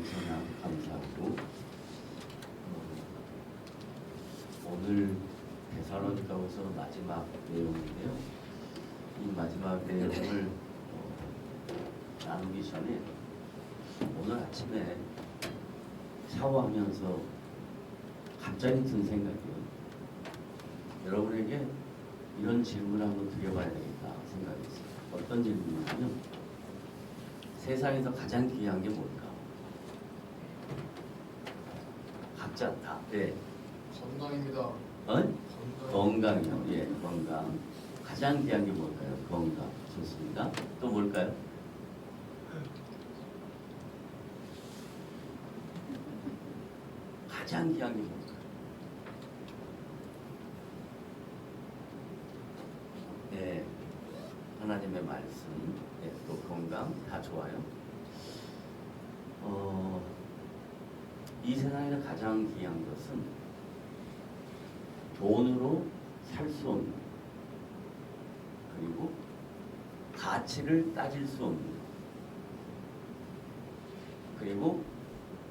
너무나 감사하고 오늘 데살로니가후서 마지막 내용인데요. 이 마지막 내용을 나누기 전에 오늘 아침에 샤워하면서 갑자기 든 생각이요. 여러분에게 이런 질문을 한번 드려봐야 되겠다 생각했어요. 어떤 질문이냐면 세상에서 가장 귀한 게 뭘까? 각자 다. 네. 건강입니다. 어? 건강이요. 예, 건강. 가장 귀한 게 뭘까요? 건강. 좋습니다. 또 뭘까요? 가장 귀한 게 뭘까요? 네, 하나님의 말씀, 네, 또 건강 다 좋아요. 이 세상에서 가장 귀한 것은 돈으로 살 수 없는, 그리고 가치를 따질 수 없는, 그리고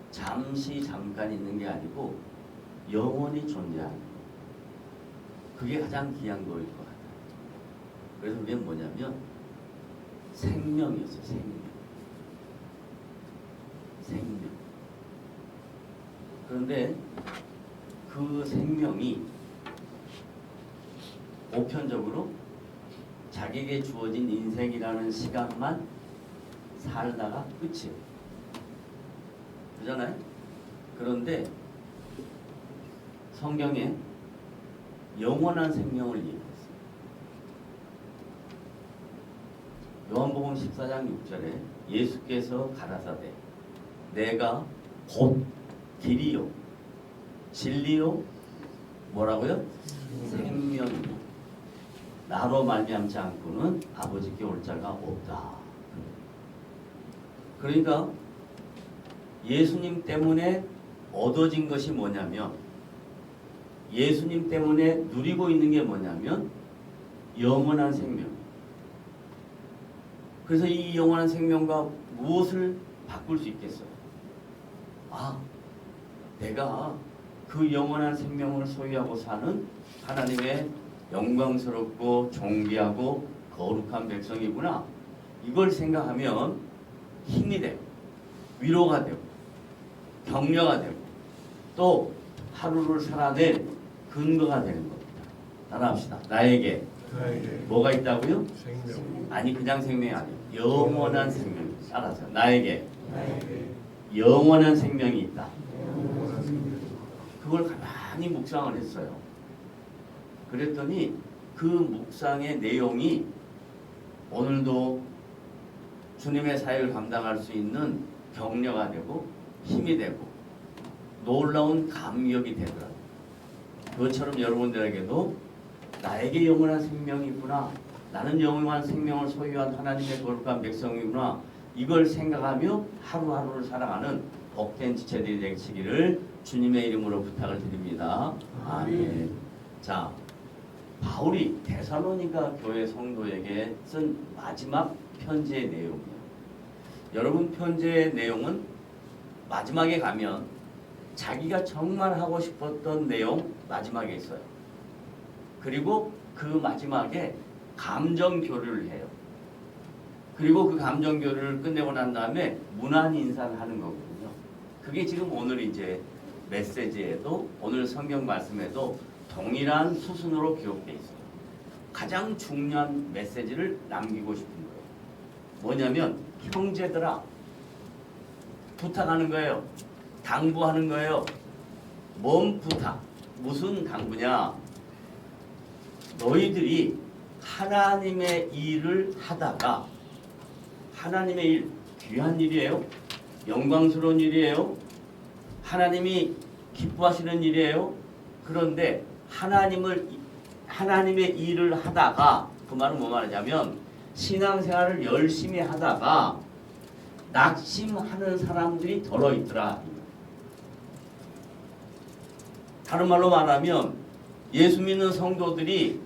잠깐 있는 게 아니고 영원히 존재하는 것. 그게 가장 귀한 거일 것 같아요. 그래서 그게 뭐냐면 생명이었어요. 생명. 그런데 그 생명이 보편적으로 자기에게 주어진 인생이라는 시간만 살다가 끝이에요. 그잖아요? 그런데 성경에 영원한 생명을 얘기했어요. 요한복음 14장 6절에 예수께서 가라사대 내가 곧 길이요 진리요 뭐라고요? 생명이요 나로 말미암지 않고는 아버지께 올 자가 없다. 그러니까 예수님 때문에 얻어진 것이 뭐냐면, 예수님 때문에 누리고 있는 게 뭐냐면 영원한 생명. 그래서 이 영원한 생명과 무엇을 바꿀 수 있겠어요? 내가 그 영원한 생명을 소유하고 사는 하나님의 영광스럽고 존귀하고 거룩한 백성이구나. 이걸 생각하면 힘이 되고 위로가 되고 격려가 되고 또 하루를 살아낼 근거가 되는 겁니다. 따라합시다. 나에게 뭐가 있다고요? 생명. 아니 그냥 생명이 아니에요. 영원한 생명. 따라서 나에게 영원한 생명이 있다. 그걸 가만히 묵상을 했어요. 그랬더니 그 묵상의 내용이 오늘도 주님의 사역을 감당할 수 있는 격려가 되고 힘이 되고 놀라운 감격이 되더라고요. 그것처럼 여러분들에게도 나에게 영원한 생명이 있구나. 나는 영원한 생명을 소유한 하나님의 거룩한 백성이구나. 이걸 생각하며 하루하루를 살아가는 복된 지체들이 되시기를 주님의 이름으로 부탁을 드립니다. 아멘. 자, 바울이 데살로니가 교회 성도에게 쓴 마지막 편지의 내용이에요. 여러분, 편지의 내용은 마지막에 가면 자기가 정말 하고 싶었던 내용 마지막에 있어요. 그리고 그 마지막에 감정 교류를 해요. 그리고 그 감정 교류를 끝내고 난 다음에 문안 인사를 하는 거거든요. 그게 지금 오늘 이제 메시지에도 오늘 성경 말씀에도 동일한 수순으로 기록되어 있어요. 가장 중요한 메시지를 남기고 싶은 거예요. 뭐냐면 형제들아 부탁하는 거예요. 당부하는 거예요. 뭔 부탁? 무슨 당부냐? 너희들이 하나님의 일을 하다가 하나님의 일 귀한 일이에요. 영광스러운 일이에요. 하나님이 기뻐하시는 일이에요. 그런데 하나님의 일을 하다가 그 말은 뭐 말하냐면 신앙생활을 열심히 하다가 낙심하는 사람들이 덜어 있더라. 다른 말로 말하면 예수 믿는 성도들이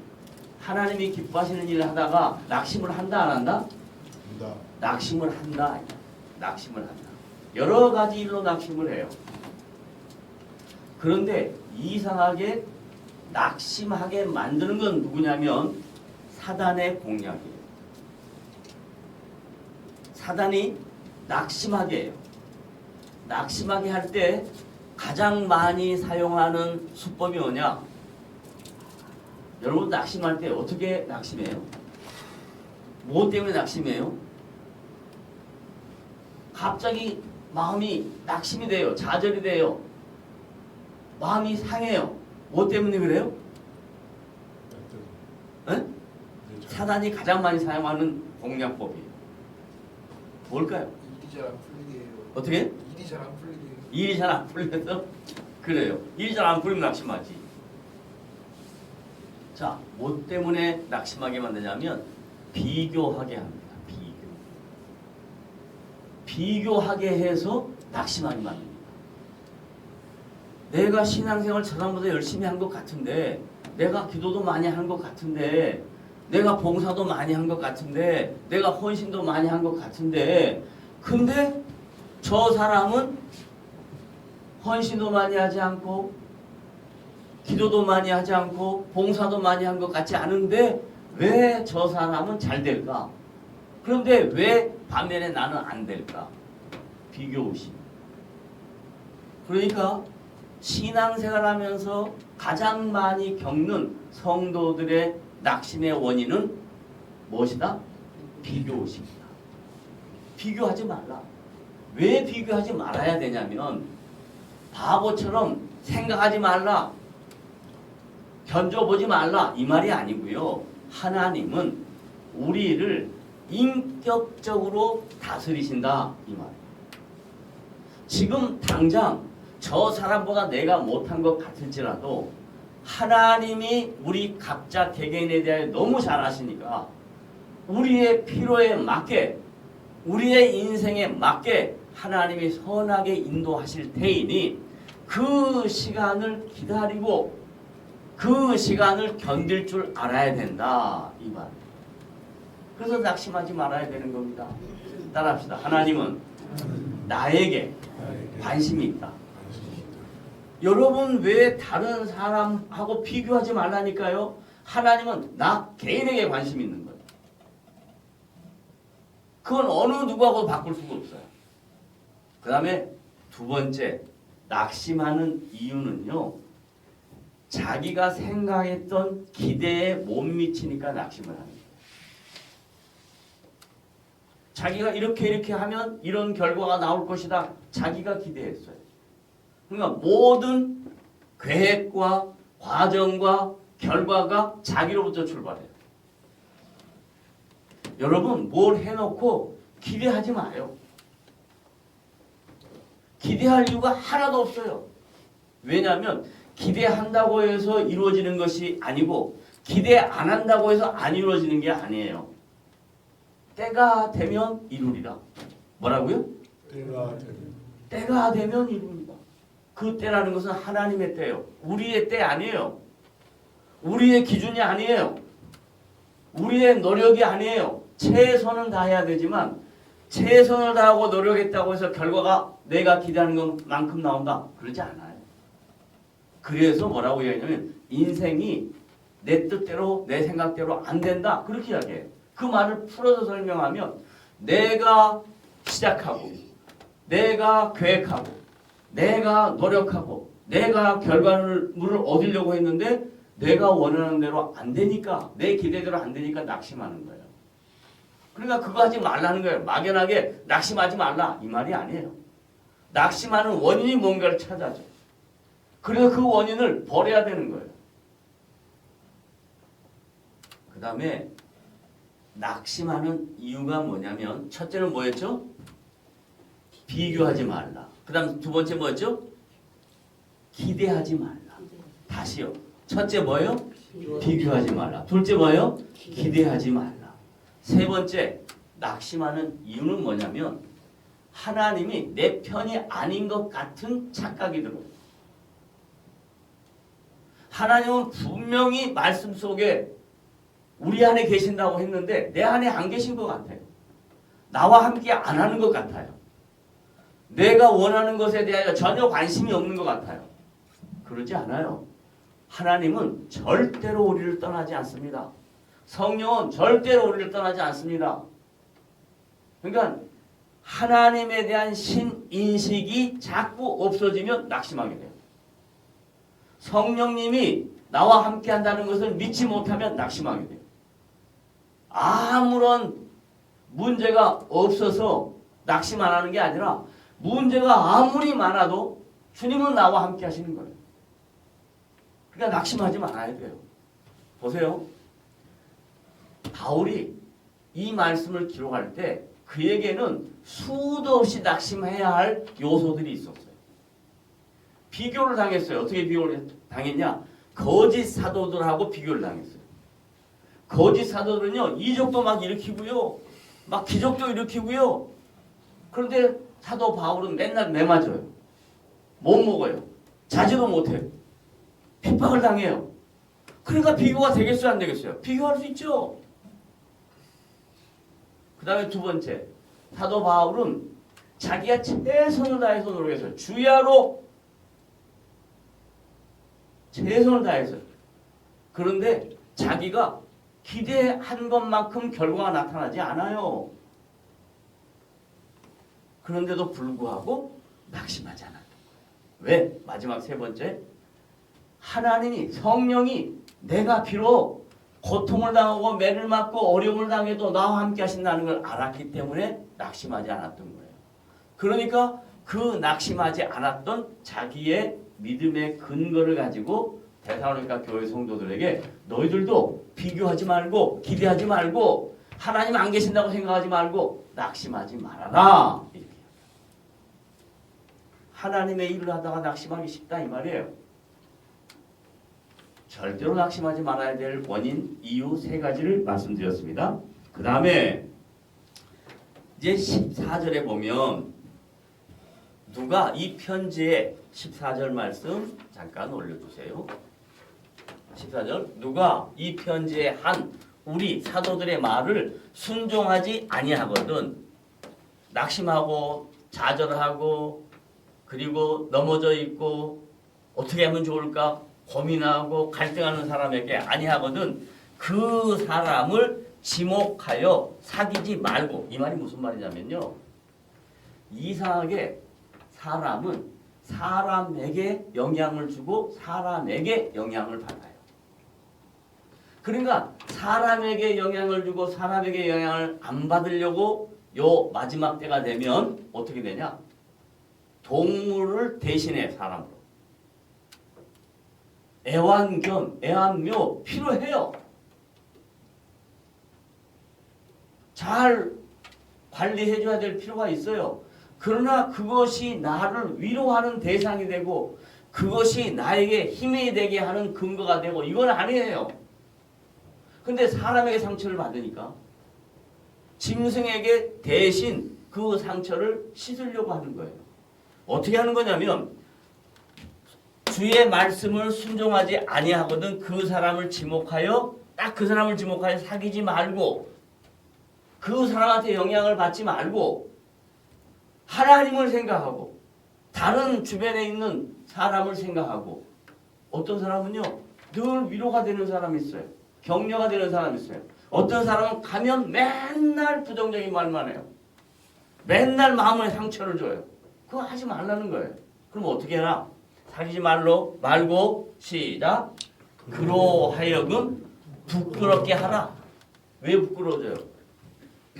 하나님이 기뻐하시는 일을 하다가 낙심을 한다 안 한다? 한다. 낙심을 한다. 낙심을 한다. 여러 가지 일로 낙심을 해요. 그런데 이상하게 낙심하게 만드는 건 누구냐면 사단의 공략이에요. 사단이 낙심하게 해요. 낙심하게 할 때 가장 많이 사용하는 수법이 뭐냐? 여러분 낙심할 때 어떻게 낙심해요? 뭐 때문에 낙심해요? 갑자기 마음이 낙심이 돼요. 좌절이 돼요. 마음이 상해요. 뭐 때문에 그래요? 에? 사단이 가장 많이 사용하는 공략법이에요. 뭘까요? 일이 잘 안 풀리게 해요. 어떻게? 일이 잘 안 풀리게 해요. 일이 잘 안 풀려서? 그래요. 일이 잘 안 풀리면 낙심하지. 자, 뭐 때문에 낙심하게 만드냐면 비교하게 합니다. 비교하게 해서 낙심하게 만듭니다. 내가 신앙생활 저 사람보다 열심히 한 것 같은데, 내가 기도도 많이 한 것 같은데, 내가 봉사도 많이 한 것 같은데, 내가 헌신도 많이 한 것 같은데, 근데 저 사람은 헌신도 많이 하지 않고, 기도도 많이 하지 않고, 봉사도 많이 한 것 같지 않은데 왜 저 사람은 잘 될까? 그런데 왜 반면에 나는 안 될까? 비교의식. 그러니까 신앙생활하면서 가장 많이 겪는 성도들의 낙심의 원인은 무엇이다? 비교의식이다. 비교하지 말라. 왜 비교하지 말아야 되냐면 바보처럼 생각하지 말라. 견뎌보지 말라. 이 말이 아니고요. 하나님은 우리를 인격적으로 다스리신다. 이 말이에요. 지금 당장 저 사람보다 내가 못한 것 같을지라도 하나님이 우리 각자 개개인에 대해 너무 잘 아시니까 우리의 필요에 맞게 우리의 인생에 맞게 하나님이 선하게 인도하실 테이니 그 시간을 기다리고 그 시간을 견딜 줄 알아야 된다. 이 말. 그래서 낙심하지 말아야 되는 겁니다. 따라합시다. 하나님은 나에게 관심이 있다. 여러분 왜 다른 사람하고 비교하지 말라니까요? 하나님은 나 개인에게 관심이 있는 거예요. 그건 어느 누구하고도 바꿀 수가 없어요. 그 다음에 두 번째, 낙심하는 이유는요. 자기가 생각했던 기대에 못 미치니까 낙심을 합니다. 자기가 이렇게 하면 이런 결과가 나올 것이다. 자기가 기대했어요. 그러니까 모든 계획과 과정과 결과가 자기로부터 출발해요. 여러분 뭘 해놓고 기대하지 마요. 기대할 이유가 하나도 없어요. 왜냐하면 기대한다고 해서 이루어지는 것이 아니고 기대 안 한다고 해서 안 이루어지는 게 아니에요. 때가 되면 이루리라. 뭐라고요? 때가 되면 이룹니다. 그 때라는 것은 하나님의 때예요. 우리의 때 아니에요. 우리의 기준이 아니에요. 우리의 노력이 아니에요. 최선을 다해야 되지만 최선을 다하고 노력했다고 해서 결과가 내가 기대하는 것만큼 나온다. 그러지 않아요. 그래서 뭐라고 이야기하냐면 인생이 내 뜻대로 내 생각대로 안 된다. 그렇게 이야기해요. 그 말을 풀어서 설명하면 내가 시작하고 내가 계획하고 내가 노력하고 내가 결과물을 얻으려고 했는데 내가 원하는 대로 안 되니까 내 기대대로 안 되니까 낙심하는 거예요. 그러니까 그거 하지 말라는 거예요. 막연하게 낙심하지 말라 이 말이 아니에요. 낙심하는 원인이 뭔가를 찾아줘. 그래서 그 원인을 버려야 되는 거예요. 그 다음에 낙심하는 이유가 뭐냐면 첫째는 뭐였죠? 비교하지 말라. 그 다음 두 번째 뭐였죠? 기대하지 말라. 다시요. 첫째 뭐예요? 비교하지 말라. 둘째 뭐예요? 기대하지 말라. 세 번째 낙심하는 이유는 뭐냐면 하나님이 내 편이 아닌 것 같은 착각이 들어요. 하나님은 분명히 말씀 속에 우리 안에 계신다고 했는데 내 안에 안 계신 것 같아요. 나와 함께 안 하는 것 같아요. 내가 원하는 것에 대하여 전혀 관심이 없는 것 같아요. 그러지 않아요. 하나님은 절대로 우리를 떠나지 않습니다. 성령은 절대로 우리를 떠나지 않습니다. 그러니까 하나님에 대한 신인식이 자꾸 없어지면 낙심하게 돼요. 성령님이 나와 함께 한다는 것을 믿지 못하면 낙심하게 돼요. 아무런 문제가 없어서 낙심 안 하는 게 아니라 문제가 아무리 많아도 주님은 나와 함께 하시는 거예요. 그러니까 낙심하지 말아야 돼요. 보세요. 바울이 이 말씀을 기록할 때 그에게는 수도 없이 낙심해야 할 요소들이 있었어요. 비교를 당했어요. 어떻게 비교를 당했냐? 거짓 사도들하고 비교를 당했어요. 거짓 사도들은요, 이적도 막 일으키고요, 막 기적도 일으키고요. 그런데 사도 바울은 맨날 매 맞아요. 못 먹어요. 자지도 못해요. 핍박을 당해요. 그러니까 비교가 되겠어요, 안 되겠어요? 비교할 수 있죠. 그 다음에 두 번째, 사도 바울은 자기가 최선을 다해서 노력했어요. 주야로 최선을 다했어요. 그런데 자기가 기대한 것만큼 결과가 나타나지 않아요. 그런데도 불구하고 낙심하지 않았던 거예요. 왜? 마지막 세 번째, 하나님이, 성령이 내가 비록 고통을 당하고 매를 맞고 어려움을 당해도 나와 함께 하신다는 걸 알았기 때문에 낙심하지 않았던 거예요. 그러니까 그 낙심하지 않았던 자기의 믿음의 근거를 가지고 데살로니가 교회 성도들에게 너희들도 비교하지 말고 기대하지 말고 하나님 안 계신다고 생각하지 말고 낙심하지 말아라. 이렇게. 하나님의 일을 하다가 낙심하기 쉽다 이 말이에요. 절대로 낙심하지 말아야 될 원인, 이유 세 가지를 말씀드렸습니다. 그 다음에 이제 14절에 보면 누가 이 편지의 14절 말씀 잠깐 올려주세요. 14절 누가 이 편지에 한 우리 사도들의 말을 순종하지 아니하거든 낙심하고 좌절하고 그리고 넘어져 있고 어떻게 하면 좋을까 고민하고 갈등하는 사람에게 아니하거든 그 사람을 지목하여 사귀지 말고. 이 말이 무슨 말이냐면요, 이상하게 사람은 사람에게 영향을 주고 사람에게 영향을 받아요. 그러니까 사람에게 영향을 주고 사람에게 영향을 안 받으려고 요 마지막 때가 되면 어떻게 되냐, 동물을 대신해 사람으로. 애완견, 애완묘 필요해요. 잘 관리해줘야 될 필요가 있어요. 그러나 그것이 나를 위로하는 대상이 되고 그것이 나에게 힘이 되게 하는 근거가 되고 이건 아니에요. 근데 사람에게 상처를 받으니까 짐승에게 대신 그 상처를 씻으려고 하는 거예요. 어떻게 하는 거냐면 주의 말씀을 순종하지 아니하거든 그 사람을 지목하여 딱 그 사람을 지목하여 사귀지 말고 그 사람한테 영향을 받지 말고 하나님을 생각하고 다른 주변에 있는 사람을 생각하고. 어떤 사람은요 늘 위로가 되는 사람이 있어요. 격려가 되는 사람이 있어요. 어떤 사람은 가면 맨날 부정적인 말만 해요. 맨날 마음에 상처를 줘요. 그거 하지 말라는 거예요. 그럼 어떻게 해라? 사귀지 말고 시작. 그로 하여금 부끄럽게 하라. 왜 부끄러워져요?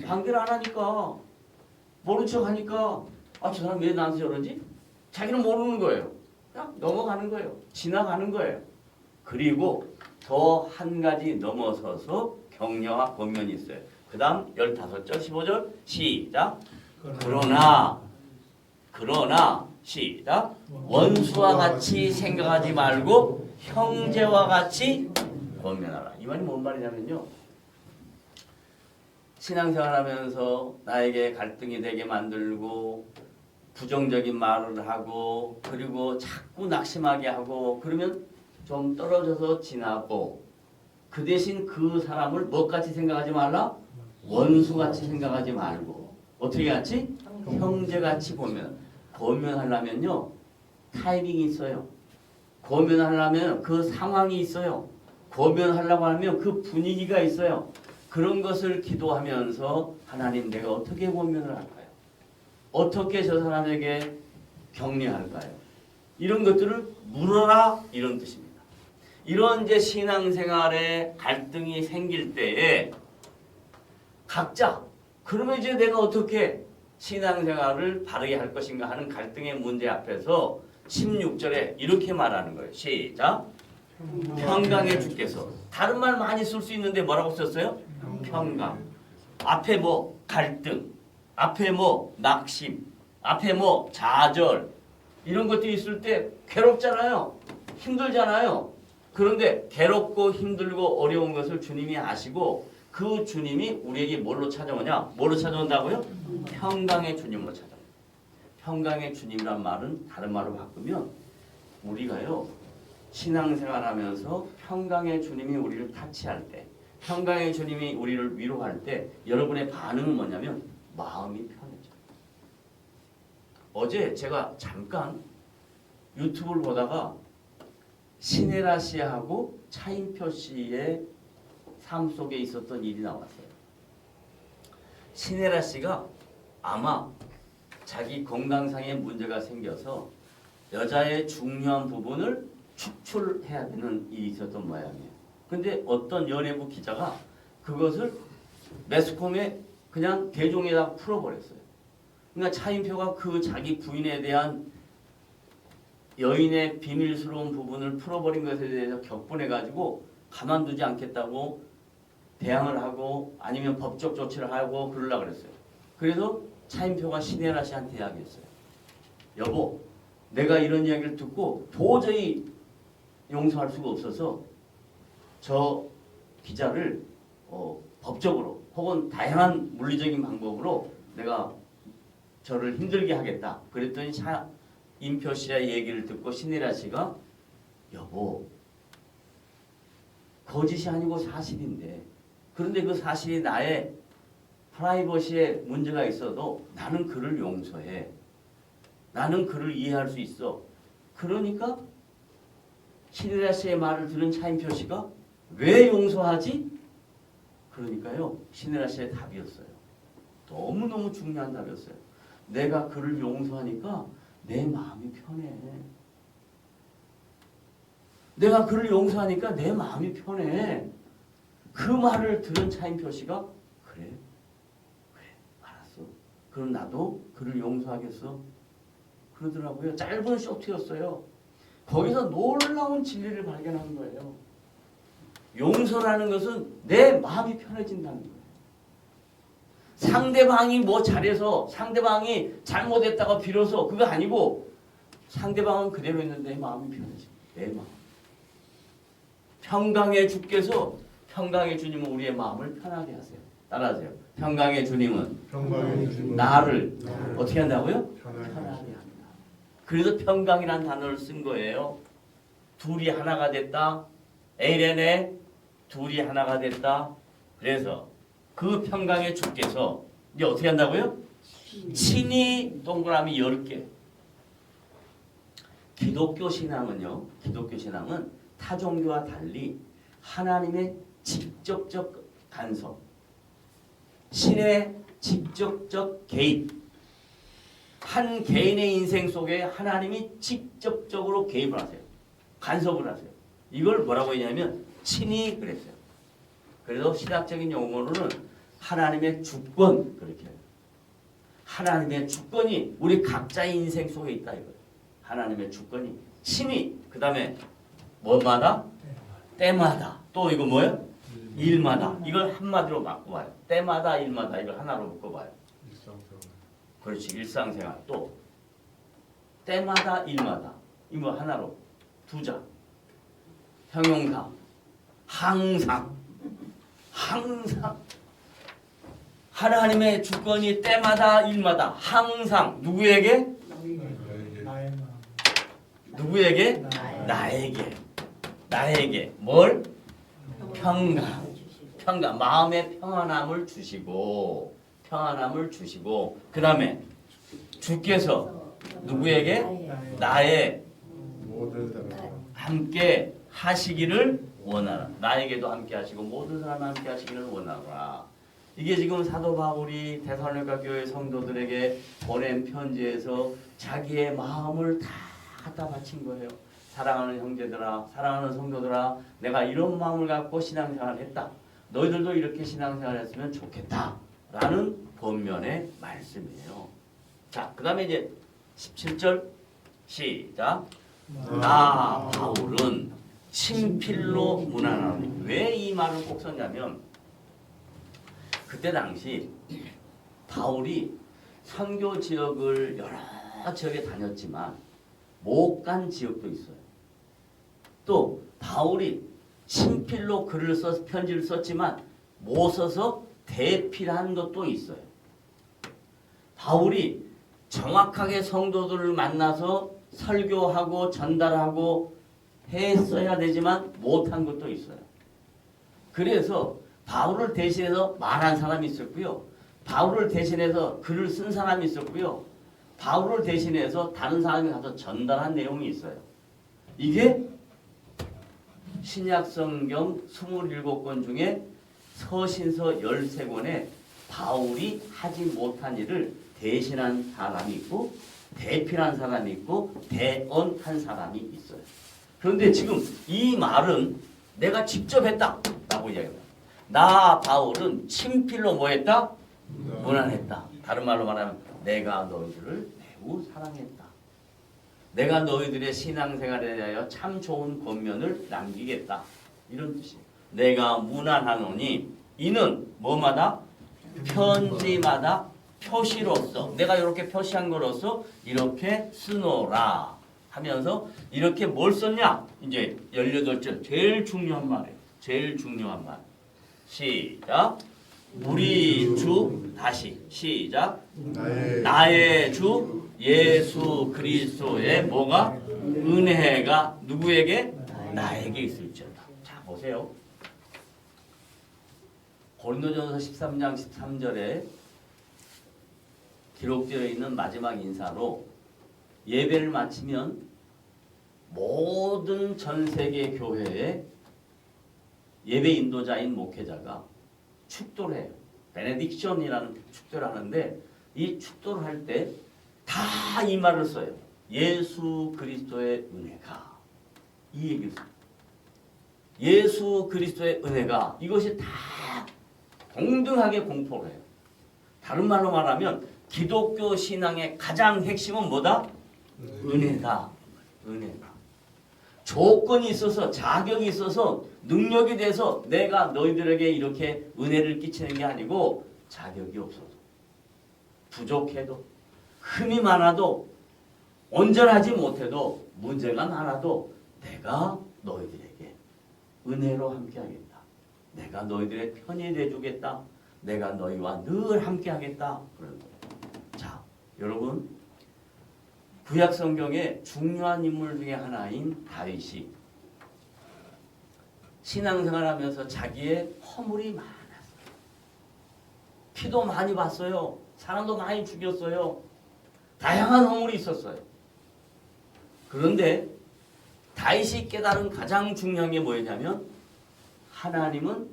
관계를 안 하니까, 모른 척 하니까 저 사람 왜 나한테 저러지? 자기는 모르는 거예요. 그냥 넘어가는 거예요. 지나가는 거예요. 그리고 더 한 가지 넘어서서 격려와 권면이 있어요. 그 다음 15절 15절 시작. 그러나 시작. 원수와 같이 생각하지 말고 형제와 같이 권면하라. 이 말이 뭔 말이냐면요, 신앙생활하면서 나에게 갈등이 되게 만들고 부정적인 말을 하고 그리고 자꾸 낙심하게 하고 그러면 좀 떨어져서 지나고 그 대신 그 사람을 뭐같이 생각하지 말라? 원수같이 생각하지 말고 어떻게 같이? 형제같이 보면. 권면하려면요 타이밍이 있어요. 권면하려면 그 상황이 있어요. 권면하려고 하면 그 분위기가 있어요. 그런 것을 기도하면서 하나님 내가 어떻게 권면을 할까요? 어떻게 저 사람에게 격려할까요? 이런 것들을 물어라 이런 뜻입니다. 이런 이제 신앙생활에 갈등이 생길 때에 각자 그러면 이제 내가 어떻게 신앙생활을 바르게 할 것인가 하는 갈등의 문제 앞에서 16절에 이렇게 말하는 거예요. 시작. 평강의 주께서. 다른 말 많이 쓸 수 있는데 뭐라고 썼어요? 평강. 앞에 뭐 갈등, 앞에 뭐 낙심, 앞에 뭐 좌절 이런 것들이 있을 때 괴롭잖아요. 힘들잖아요. 그런데 괴롭고 힘들고 어려운 것을 주님이 아시고 그 주님이 우리에게 뭘로 찾아오냐? 뭐로 찾아온다고요? 평강의 주님으로 찾아옵니다. 평강의 주님이란 말은 다른 말로 바꾸면 우리가요 신앙생활하면서 평강의 주님이 우리를 타치할 때, 평강의 주님이 우리를 위로할 때 여러분의 반응은 뭐냐면 마음이 편해져요. 어제 제가 잠깐 유튜브를 보다가 신혜라 씨하고 차인표 씨의 삶 속에 있었던 일이 나왔어요. 신혜라 씨가 아마 자기 건강상의 문제가 생겨서 여자의 중요한 부분을 축출해야 되는 일이 있었던 모양이에요. 근데 어떤 연예부 기자가 그것을 매스컴에 그냥 대종에다 풀어버렸어요. 그러니까 차인표가 그 자기 부인에 대한 여인의 비밀스러운 부분을 풀어버린 것에 대해서 격분해가지고 가만두지 않겠다고 대항을 하고 아니면 법적 조치를 하고 그러려고 그랬어요. 그래서 차인표가 신혜라 씨한테 이야기했어요. 여보, 내가 이런 이야기를 듣고 도저히 용서할 수가 없어서 저 기자를 법적으로 혹은 다양한 물리적인 방법으로 내가 저를 힘들게 하겠다. 그랬더니 차인표 씨의 얘기를 듣고 신혜라 씨가 여보, 거짓이 아니고 사실인데 그런데 그 사실이 나의 프라이버시에 문제가 있어도 나는 그를 용서해. 나는 그를 이해할 수 있어. 그러니까 신혜라 씨의 말을 들은 차인표 씨가 왜 용서하지? 그러니까요. 신혜라 씨의 답이었어요. 너무너무 중요한 답이었어요. 내가 그를 용서하니까 내 마음이 편해. 내가 그를 용서하니까 내 마음이 편해. 그 말을 들은 차인표 씨가 그래 알았어. 그럼 나도 그를 용서하겠어. 그러더라고요. 짧은 쇼트였어요. 거기서 놀라운 진리를 발견한 거예요. 용서라는 것은 내 마음이 편해진다는 거예요. 상대방이 뭐 잘해서 상대방이 잘못했다고 비로소 그거 아니고 상대방은 그대로 있는데 내 마음이 편해져. 내 마음. 평강의 주께서 평강의 주님은 우리의 마음을 편하게 하세요. 따라하세요. 평강의 주님은 나를 어떻게 한다고요? 편하게 합니다. 그래서 평강이라는 단어를 쓴 거예요. 둘이 하나가 됐다. 에이레네 둘이 하나가 됐다. 그래서 그 평강의 주께서 이제 어떻게 한다고요? 친히 동그라미 10개. 기독교 신앙은 타 종교와 달리 하나님의 직접적 간섭, 신의 직접적 개입, 한 개인의 인생 속에 하나님이 직접적으로 개입을 하세요. 간섭을 하세요. 이걸 뭐라고 했냐면 친히 그랬어요. 그래서 신학적인 용어로는 하나님의 주권 그렇게 해요. 하나님의 주권이 우리 각자의 인생 속에 있다 이거예요. 하나님의 주권이 친히 그 다음에 뭐마다? 때마다. 또 이거 뭐예요? 일마다. 이걸 한마디로 바꿔봐요. 때마다 일마다 이걸 하나로 묶어봐요. 그렇지. 일상생활. 또 때마다 일마다. 이거 하나로 두자. 형용사. 항상. 하나님의 주권이 때마다 일마다 항상 누구에게? 누구에게? 나에게 뭘? 평강. 마음의 평안함을 주시고 그 다음에 주께서 누구에게? 나의 나의 모든 사람. 함께 하시기를 원하라. 나에게도 함께 하시고 모든 사람 함께 하시기를 원하라. 이게 지금 사도 바울이 데살로니가 교회 성도들에게 보낸 편지에서 자기의 마음을 다 갖다 바친 거예요. 사랑하는 형제들아, 사랑하는 성도들아, 내가 이런 마음을 갖고 신앙생활을 했다. 너희들도 이렇게 신앙생활을 했으면 좋겠다. 라는 본면의 말씀이에요. 자, 그 다음에 이제 17절 시작. 나 바울은 친필로 문안하노니. 왜 이 말을 꼭 썼냐면 그때 당시 바울이 선교 지역을 여러 지역에 다녔지만 못 간 지역도 있어요. 또 바울이 친필로 글을 써서 편지를 썼지만 못 써서 대필한 것도 있어요. 바울이 정확하게 성도들을 만나서 설교하고 전달하고 했어야 되지만 못한 것도 있어요. 그래서 바울을 대신해서 말한 사람이 있었고요. 바울을 대신해서 글을 쓴 사람이 있었고요. 바울을 대신해서 다른 사람이 가서 전달한 내용이 있어요. 이게 신약성경 27권 중에 서신서 13권에 바울이 하지 못한 일을 대신한 사람이 있고 대필한 사람이 있고 대언한 사람이 있어요. 그런데 지금 이 말은 내가 직접 했다라고 이야기합니다. 나 바울은 친필로 뭐 했다? 문안했다. 다른 말로 말하면 내가 너희들을 매우 사랑했다. 내가 너희들의 신앙생활에 대하여 참 좋은 권면을 남기겠다. 이런 뜻이에요. 내가 문안하노니 이는 뭐마다? 편지마다 표시로서 내가 이렇게 표시한 거로서 이렇게 쓰노라 하면서 이렇게 뭘 썼냐? 이제 18절 제일 중요한 말이에요. 제일 중요한 말. 시작. 우리 주 다시 시작. 나의 주 예수 그리스도의 뭐가? 은혜가 누구에게? 나에게 있을지어다. 자 보세요. 고린도전서 13장 13절에 기록되어 있는 마지막 인사로 예배를 마치면 모든 전 세계 교회에 예배 인도자인 목회자가 축도를 해요. 베네딕션이라는 축도를 하는데 이 축도를 할 때 다 이 말을 써요. 예수 그리스도의 은혜가 이 얘기를 써요. 예수 그리스도의 은혜가 이것이 다 동등하게 공포를 해요. 다른 말로 말하면 기독교 신앙의 가장 핵심은 뭐다? 은혜다. 은혜다. 조건이 있어서 자격이 있어서 능력이 돼서 내가 너희들에게 이렇게 은혜를 끼치는 게 아니고 자격이 없어도 부족해도 흠이 많아도 온전하지 못해도 문제가 많아도 내가 너희들에게 은혜로 함께하겠다. 내가 너희들의 편이 돼주겠다. 내가 너희와 늘 함께하겠다. 그런 거예요. 자, 여러분 구약 성경의 중요한 인물 중에 하나인 다윗이 신앙생활하면서 자기의 허물이 많았어요. 피도 많이 봤어요. 사람도 많이 죽였어요. 다양한 허물이 있었어요. 그런데 다윗이 깨달은 가장 중요한 게 뭐였냐면 하나님은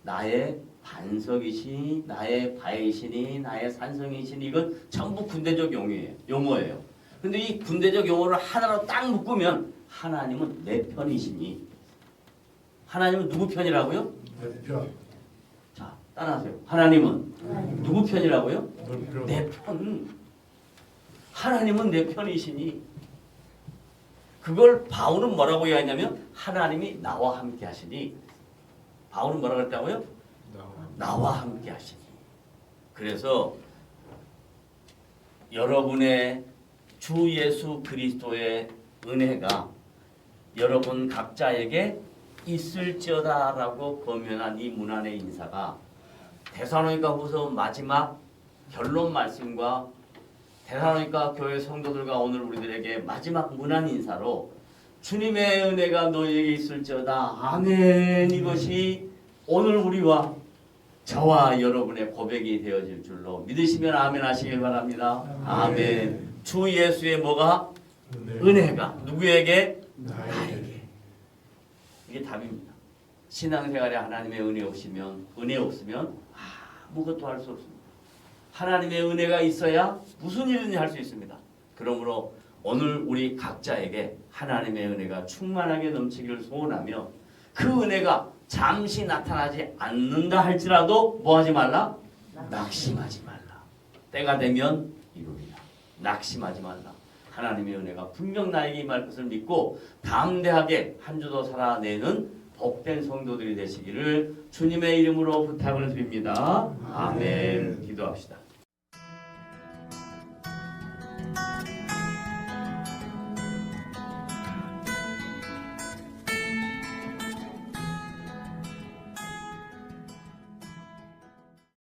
나의 반석이시니 나의 바위시니 나의 산성이시니 이건 전부 군대적 용어예요. 근데 이 군대적 용어를 하나로 딱 묶으면 하나님은 내 편이시니 하나님은 누구 편이라고요? 자, 따라하세요. 하나님은 누구 편이라고요? 내 편. 하나님은 내 편이시니 그걸 바울은 뭐라고 이야기하냐면 하나님이 나와 함께 하시니 바울은 뭐라고 했다고요? 나와 함께 하시니. 그래서 여러분의 주 예수 그리스도의 은혜가 여러분 각자에게 있을지어다라고 권면한 이 문안의 인사가 데살로니가후서 마지막 결론 말씀과 데살로니가 교회 성도들과 오늘 우리들에게 마지막 문안 인사로 주님의 은혜가 너희에게 있을지어다. 아멘. 이것이 오늘 우리와 저와 여러분의 고백이 되어질 줄로 믿으시면 아멘 하시길 바랍니다. 아멘. 주 예수의 뭐가? 은혜. 은혜가 누구에게? 나에게. 이게 답입니다. 신앙생활에 하나님의 은혜 없으면 아무것도 할 수 없습니다. 하나님의 은혜가 있어야 무슨 일이든지 할 수 있습니다. 그러므로 오늘 우리 각자에게 하나님의 은혜가 충만하게 넘치기를 소원하며 그 은혜가 잠시 나타나지 않는다 할지라도 뭐하지 말라? 낙심하지 말라. 때가 되면 이루리라. 낙심하지 말라. 하나님의 은혜가 분명 나에게 임할 것을 믿고 담대하게 한 주도 살아내는 복된 성도들이 되시기를 주님의 이름으로 부탁을 드립니다. 아멘. 기도합시다.